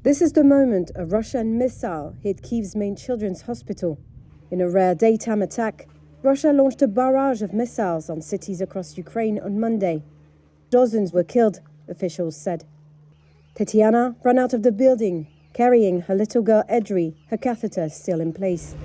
This is the moment a Russian missile hit Kyiv's main children's hospital. In a rare daytime attack, Russia launched a barrage of missiles on cities across Ukraine on Monday. Dozens were killed, officials said. Tetiana ran out of the building, carrying her little girl Edri, her catheter still in place.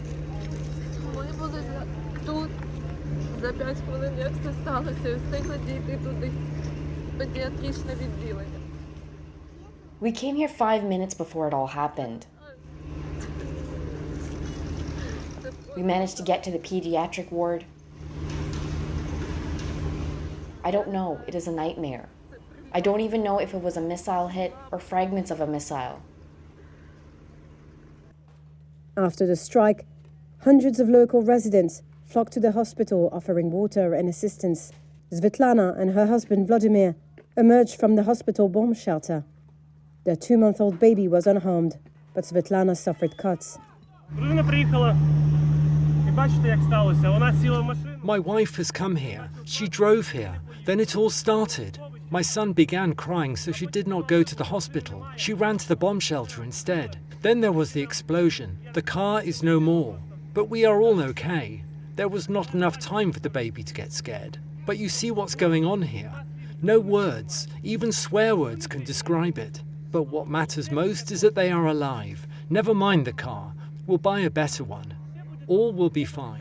We came here 5 minutes before it all happened. We managed to get to the pediatric ward. I don't know, it is a nightmare. I don't even know if it was a missile hit or fragments of a missile. After the strike, hundreds of local residents flocked to the hospital offering water and assistance. Svetlana and her husband Vladimir emerged from the hospital bomb shelter. Their 2-month-old baby was unharmed, but Svetlana suffered cuts. My wife has come here. She drove here. Then it all started. My son began crying, so she did not go to the hospital. She ran to the bomb shelter instead. Then there was the explosion. The car is no more. But we are all okay. There was not enough time for the baby to get scared. But you see what's going on here. No words, even swear words, can describe it. But what matters most is that they are alive. Never mind the car. We'll buy a better one. All will be fine.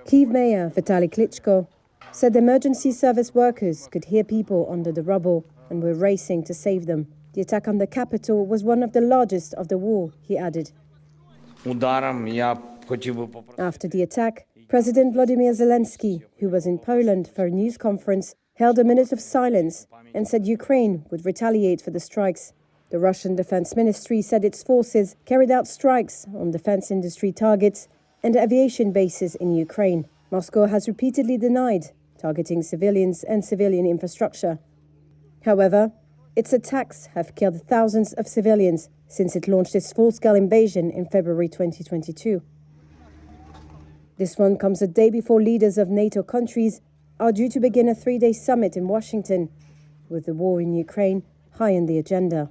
Kyiv Mayor Vitaly Klitschko said emergency service workers could hear people under the rubble and were racing to save them. The attack on the capital was one of the largest of the war, he added. After the attack, President Volodymyr Zelensky, who was in Poland for a news conference, held a minute of silence and said Ukraine would retaliate for the strikes. The Russian Defense Ministry said its forces carried out strikes on defense industry targets and aviation bases in Ukraine. Moscow has repeatedly denied targeting civilians and civilian infrastructure. However, its attacks have killed thousands of civilians since it launched its full-scale invasion in February 2022. This one comes a day before leaders of NATO countries are due to begin a 3-day summit in Washington, with the war in Ukraine high on the agenda.